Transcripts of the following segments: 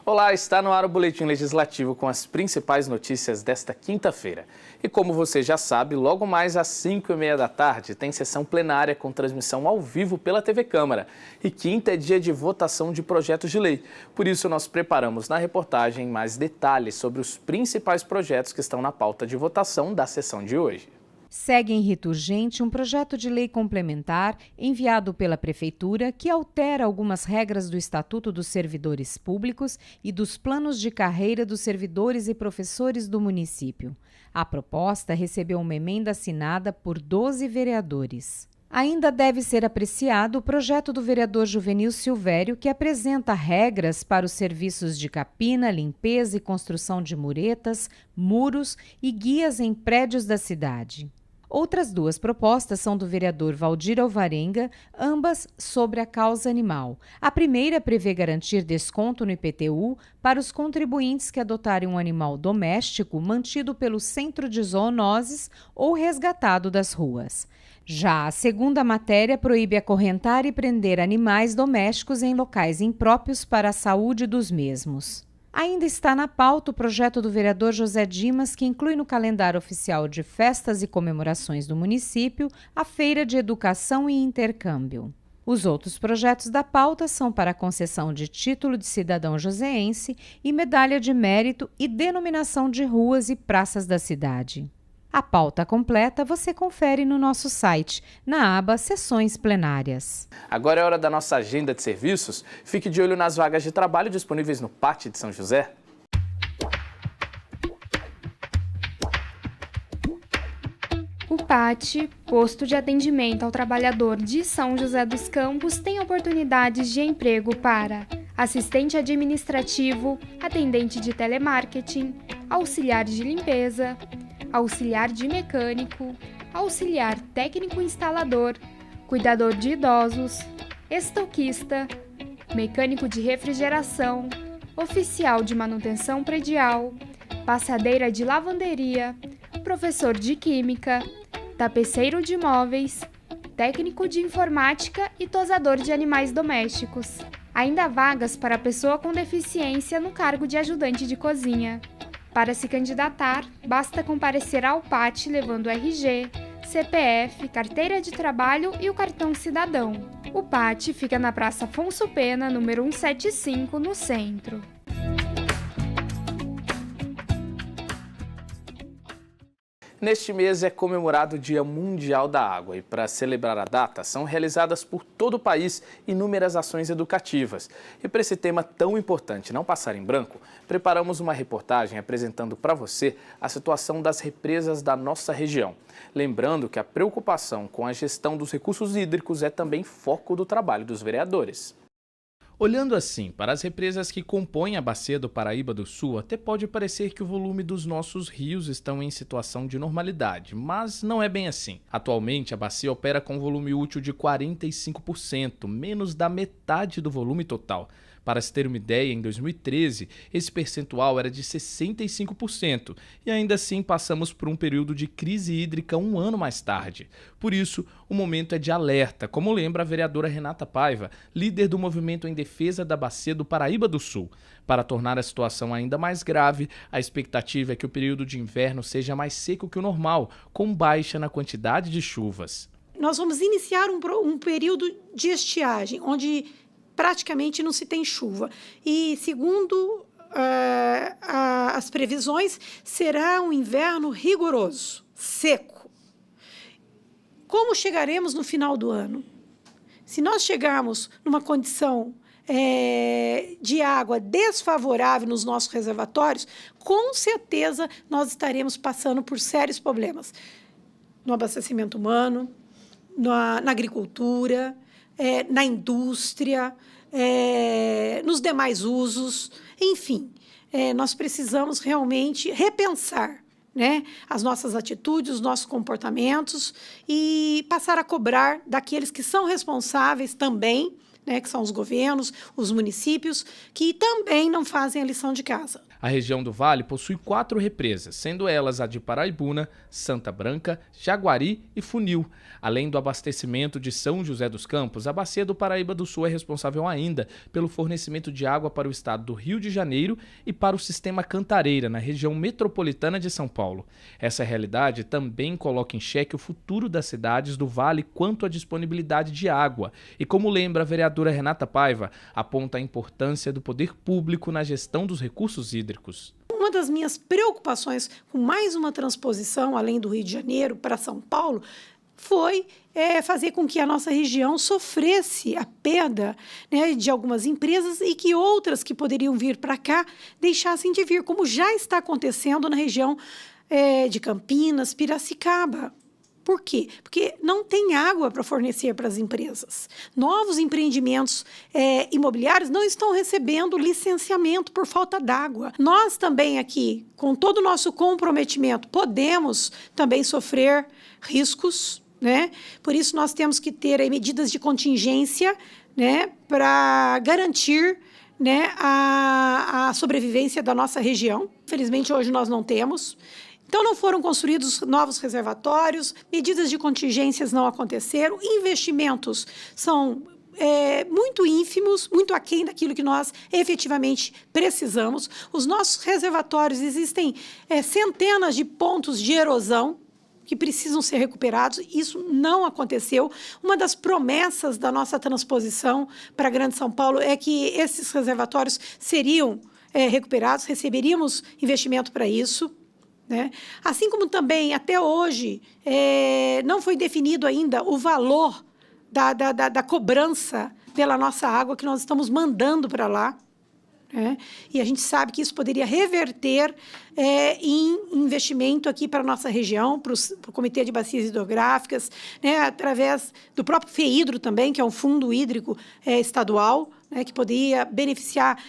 Olá, está no ar o Boletim Legislativo com as principais notícias desta quinta-feira. E como você já sabe, logo mais às 5h30 da tarde tem sessão plenária com transmissão ao vivo pela TV Câmara. E quinta é dia de votação de projetos de lei. Por isso, nós preparamos na reportagem mais detalhes sobre os principais projetos que estão na pauta de votação da sessão de hoje. Segue em rito urgente um projeto de lei complementar enviado pela Prefeitura que altera algumas regras do Estatuto dos Servidores Públicos e dos planos de carreira dos servidores e professores do município. A proposta recebeu uma emenda assinada por 12 vereadores. Ainda deve ser apreciado o projeto do vereador Juvenil Silvério, que apresenta regras para os serviços de capina, limpeza e construção de muretas, muros e guias em prédios da cidade. Outras duas propostas são do vereador Valdir Alvarenga, ambas sobre a causa animal. A primeira prevê garantir desconto no IPTU para os contribuintes que adotarem um animal doméstico mantido pelo centro de zoonoses ou resgatado das ruas. Já a segunda matéria proíbe acorrentar e prender animais domésticos em locais impróprios para a saúde dos mesmos. Ainda está na pauta o projeto do vereador José Dimas, que inclui no calendário oficial de festas e comemorações do município a Feira de Educação e Intercâmbio. Os outros projetos da pauta são para a concessão de título de cidadão joseense e medalha de mérito e denominação de ruas e praças da cidade. A pauta completa você confere no nosso site, na aba Sessões Plenárias. Agora é hora da nossa agenda de serviços. Fique de olho nas vagas de trabalho disponíveis no PAT de São José. O PAT, Posto de Atendimento ao Trabalhador de São José dos Campos, tem oportunidades de emprego para assistente administrativo, atendente de telemarketing, auxiliar de limpeza, auxiliar de mecânico, auxiliar técnico instalador, cuidador de idosos, estoquista, mecânico de refrigeração, oficial de manutenção predial, passadeira de lavanderia, professor de química, tapeceiro de móveis, técnico de informática e tosador de animais domésticos. Ainda há vagas para pessoa com deficiência no cargo de ajudante de cozinha. Para se candidatar, basta comparecer ao PAT levando RG, CPF, carteira de trabalho e o cartão cidadão. O PAT fica na Praça Afonso Pena, número 175, no centro. Neste mês é comemorado o Dia Mundial da Água e, para celebrar a data, são realizadas por todo o país inúmeras ações educativas. E para esse tema tão importante não passar em branco, preparamos uma reportagem apresentando para você a situação das represas da nossa região. Lembrando que a preocupação com a gestão dos recursos hídricos é também foco do trabalho dos vereadores. Olhando assim para as represas que compõem a Bacia do Paraíba do Sul, até pode parecer que o volume dos nossos rios estão em situação de normalidade, mas não é bem assim. Atualmente, a bacia opera com volume útil de 45%, menos da metade do volume total. Para se ter uma ideia, em 2013, esse percentual era de 65% e ainda assim passamos por um período de crise hídrica um ano mais tarde. Por isso, o momento é de alerta, como lembra a vereadora Renata Paiva, líder do movimento em defesa da Bacia do Paraíba do Sul. Para tornar a situação ainda mais grave, a expectativa é que o período de inverno seja mais seco que o normal, com baixa na quantidade de chuvas. Nós vamos iniciar um período de estiagem, onde praticamente não se tem chuva. E, segundo as previsões, será um inverno rigoroso, seco. Como chegaremos no final do ano? Se nós chegarmos numa condição de água desfavorável nos nossos reservatórios, com certeza nós estaremos passando por sérios problemas no abastecimento humano, na agricultura, na indústria, nos demais usos, enfim, nós precisamos realmente repensar, né, as nossas atitudes, os nossos comportamentos e passar a cobrar daqueles que são responsáveis também, né, que são os governos, os municípios, que também não fazem a lição de casa. A região do Vale possui 4 represas, sendo elas a de Paraibuna, Santa Branca, Jaguari e Funil. Além do abastecimento de São José dos Campos, a Bacia do Paraíba do Sul é responsável ainda pelo fornecimento de água para o estado do Rio de Janeiro e para o sistema Cantareira, na região metropolitana de São Paulo. Essa realidade também coloca em xeque o futuro das cidades do Vale quanto à disponibilidade de água. E como lembra a vereadora Renata Paiva, aponta a importância do poder público na gestão dos recursos hídricos. Uma das minhas preocupações com mais uma transposição, além do Rio de Janeiro, para São Paulo, foi fazer com que a nossa região sofresse a perda, né, de algumas empresas e que outras que poderiam vir para cá deixassem de vir, como já está acontecendo na região de Campinas, Piracicaba. Por quê? Porque não tem água para fornecer para as empresas. Novos empreendimentos imobiliários não estão recebendo licenciamento por falta d'água. Nós também aqui, com todo o nosso comprometimento, podemos também sofrer riscos, né? Por isso nós temos que ter medidas de contingência, né, para garantir, né, a sobrevivência da nossa região. Infelizmente, hoje nós não temos. Então, não foram construídos novos reservatórios, medidas de contingências não aconteceram, investimentos são muito ínfimos, muito aquém daquilo que nós efetivamente precisamos. Os nossos reservatórios, existem centenas de pontos de erosão que precisam ser recuperados. Isso não aconteceu. Uma das promessas da nossa transposição para a Grande São Paulo é que esses reservatórios seriam recuperados, receberíamos investimento para isso, né? Assim como também, até hoje, não foi definido ainda o valor da cobrança pela nossa água que nós estamos mandando para lá, né? E a gente sabe que isso poderia reverter em investimento aqui para a nossa região, para o Comitê de Bacias Hidrográficas, né? Através do próprio FEHIDRO também, que é um fundo hídrico estadual, né? Que poderia beneficiar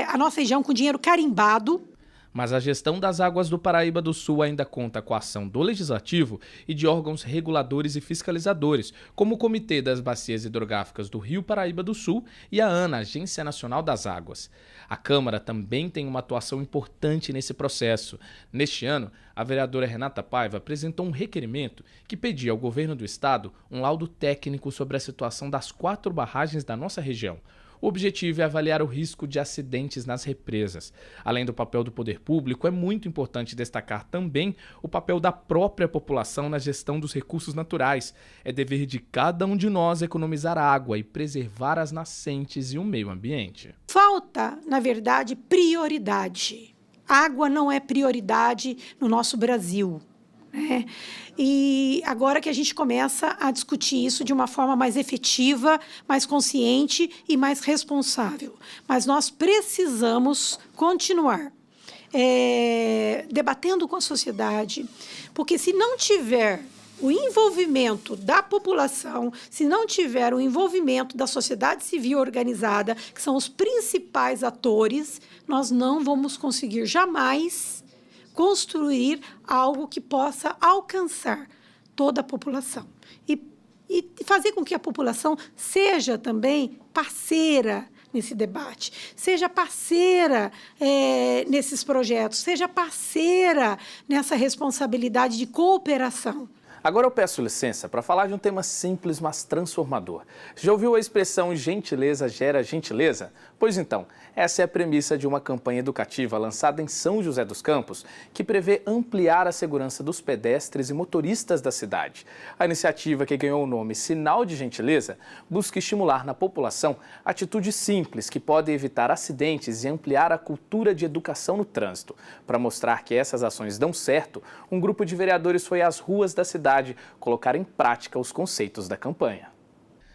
a nossa região com dinheiro carimbado. Mas a gestão das águas do Paraíba do Sul ainda conta com a ação do Legislativo e de órgãos reguladores e fiscalizadores, como o Comitê das Bacias Hidrográficas do Rio Paraíba do Sul e a ANA, Agência Nacional das Águas. A Câmara também tem uma atuação importante nesse processo. Neste ano, a vereadora Renata Paiva apresentou um requerimento que pedia ao governo do estado um laudo técnico sobre a situação das 4 barragens da nossa região. O objetivo é avaliar o risco de acidentes nas represas. Além do papel do poder público, é muito importante destacar também o papel da própria população na gestão dos recursos naturais. É dever de cada um de nós economizar água e preservar as nascentes e o meio ambiente. Falta, na verdade, prioridade. Água não é prioridade no nosso Brasil, né? E agora que a gente começa a discutir isso de uma forma mais efetiva, mais consciente e mais responsável. Mas nós precisamos continuar debatendo com a sociedade, porque se não tiver o envolvimento da população, se não tiver o envolvimento da sociedade civil organizada, que são os principais atores, nós não vamos conseguir jamais construir algo que possa alcançar toda a população e fazer com que a população seja também parceira nesse debate, seja parceira nesses projetos, seja parceira nessa responsabilidade de cooperação. Agora eu peço licença para falar de um tema simples, mas transformador. Já ouviu a expressão gentileza gera gentileza? Pois então, essa é a premissa de uma campanha educativa lançada em São José dos Campos, que prevê ampliar a segurança dos pedestres e motoristas da cidade. A iniciativa, que ganhou o nome Sinal de Gentileza, busca estimular na população atitudes simples que podem evitar acidentes e ampliar a cultura de educação no trânsito. Para mostrar que essas ações dão certo, um grupo de vereadores foi às ruas da cidade colocar em prática os conceitos da campanha.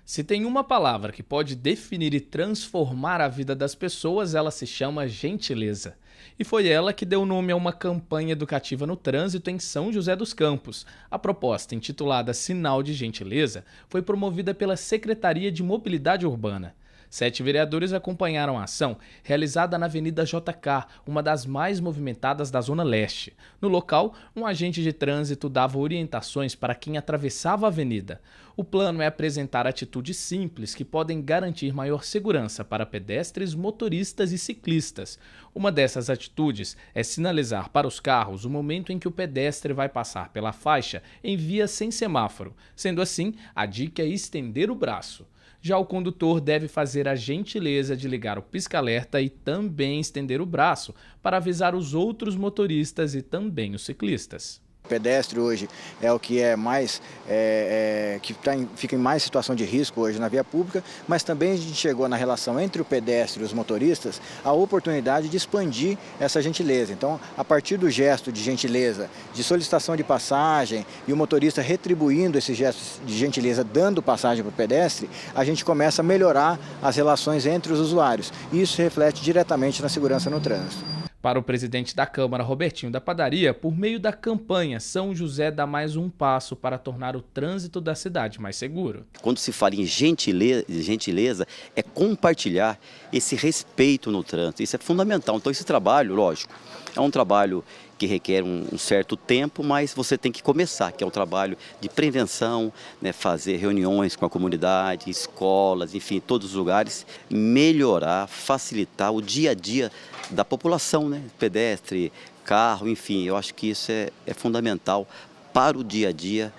Se tem uma palavra que pode definir e transformar a vida das pessoas, ela se chama gentileza. E foi ela que deu nome a uma campanha educativa no trânsito em São José dos Campos. A proposta, intitulada Sinal de Gentileza, foi promovida pela Secretaria de Mobilidade Urbana. 7 vereadores acompanharam a ação, realizada na Avenida JK, uma das mais movimentadas da Zona Leste. No local, um agente de trânsito dava orientações para quem atravessava a avenida. O plano é apresentar atitudes simples que podem garantir maior segurança para pedestres, motoristas e ciclistas. Uma dessas atitudes é sinalizar para os carros o momento em que o pedestre vai passar pela faixa em via sem semáforo. Sendo assim, a dica é estender o braço. Já o condutor deve fazer a gentileza de ligar o pisca-alerta e também estender o braço para avisar os outros motoristas e também os ciclistas. O pedestre hoje é o que é mais, fica em mais situação de risco hoje na via pública, mas também a gente chegou na relação entre o pedestre e os motoristas a oportunidade de expandir essa gentileza. Então, a partir do gesto de gentileza, de solicitação de passagem e o motorista retribuindo esse gesto de gentileza, dando passagem para o pedestre, a gente começa a melhorar as relações entre os usuários. E isso reflete diretamente na segurança no trânsito. Para o presidente da Câmara, Robertinho da Padaria, por meio da campanha São José dá mais um passo para tornar o trânsito da cidade mais seguro. Quando se fala em gentileza, é compartilhar esse respeito no trânsito. Isso é fundamental. Então esse trabalho, lógico, é um trabalho que requer um certo tempo, mas você tem que começar, que é um trabalho de prevenção, né, fazer reuniões com a comunidade, escolas, enfim, todos os lugares, melhorar, facilitar o dia a dia da população, né, pedestre, carro, enfim, eu acho que isso é fundamental para o dia a dia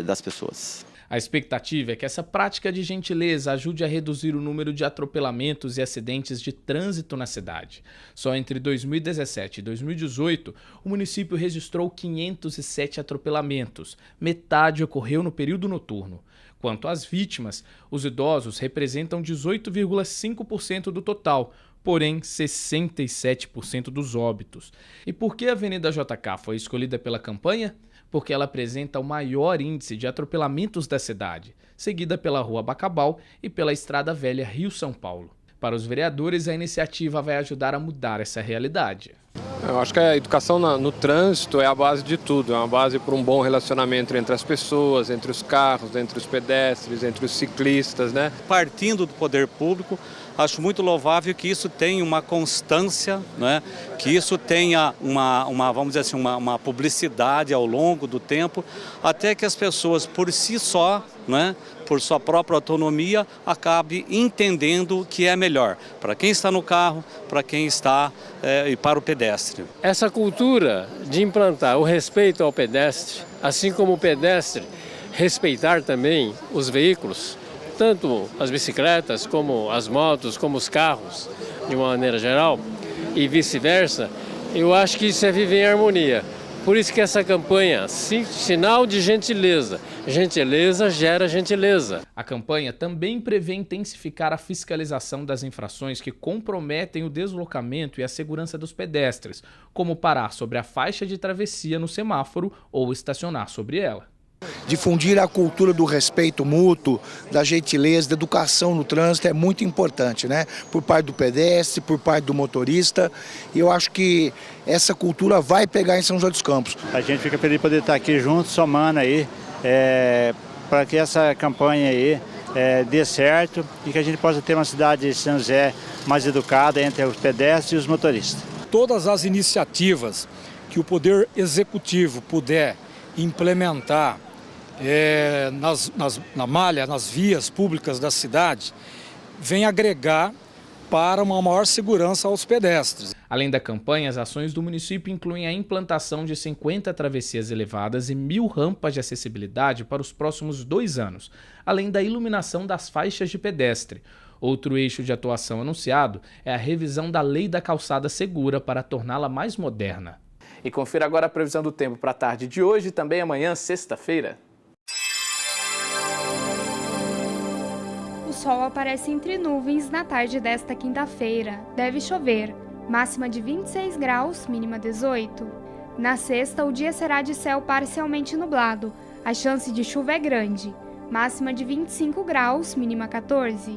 das pessoas. A expectativa é que essa prática de gentileza ajude a reduzir o número de atropelamentos e acidentes de trânsito na cidade. Só entre 2017 e 2018, o município registrou 507 atropelamentos. Metade ocorreu no período noturno. Quanto às vítimas, os idosos representam 18,5% do total, porém 67% dos óbitos. E por que a Avenida JK foi escolhida pela campanha? Porque ela apresenta o maior índice de atropelamentos da cidade, seguida pela Rua Bacabal e pela Estrada Velha Rio-São Paulo. Para os vereadores, a iniciativa vai ajudar a mudar essa realidade. Eu acho que a educação no trânsito é a base de tudo, é uma base para um bom relacionamento entre as pessoas, entre os carros, entre os pedestres, entre os ciclistas, né? Partindo do poder público, acho muito louvável que isso tenha uma constância, né? Que isso tenha vamos dizer assim, uma publicidade ao longo do tempo, até que as pessoas por si só, né, por sua própria autonomia, acabe entendendo o que é melhor para quem está no carro, para quem está e para o pedestre. Essa cultura de implantar o respeito ao pedestre, assim como o pedestre respeitar também os veículos, tanto as bicicletas, como as motos, como os carros, de uma maneira geral, e vice-versa, eu acho que isso é viver em harmonia. Por isso que essa campanha, sinal de gentileza. Gentileza gera gentileza. A campanha também prevê intensificar a fiscalização das infrações que comprometem o deslocamento e a segurança dos pedestres, como parar sobre a faixa de travessia no semáforo ou estacionar sobre ela. Difundir a cultura do respeito mútuo, da gentileza, da educação no trânsito é muito importante, né? Por parte do pedestre, por parte do motorista. E eu acho que essa cultura vai pegar em São José dos Campos. A gente fica feliz de poder estar aqui junto, somando aí, para que essa campanha aí dê certo e que a gente possa ter uma cidade de São José mais educada entre os pedestres e os motoristas. Todas as iniciativas que o Poder Executivo puder implementar na malha, nas vias públicas da cidade, vem agregar para uma maior segurança aos pedestres. Além da campanha, as ações do município incluem a implantação de 50 travessias elevadas e 1.000 rampas de acessibilidade para os próximos 2 anos, além da iluminação das faixas de pedestre. Outro eixo de atuação anunciado é a revisão da Lei da Calçada Segura para torná-la mais moderna. E confira agora a previsão do tempo para a tarde de hoje e também amanhã, sexta-feira. O sol aparece entre nuvens na tarde desta quinta-feira. Deve chover. Máxima de 26 graus, mínima 18. Na sexta, o dia será de céu parcialmente nublado. A chance de chuva é grande. Máxima de 25 graus, mínima 14.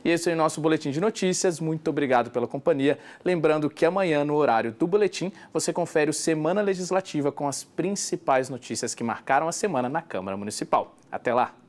E esse é o nosso Boletim de Notícias. Muito obrigado pela companhia. Lembrando que amanhã, no horário do Boletim, você confere o Semana Legislativa com as principais notícias que marcaram a semana na Câmara Municipal. Até lá!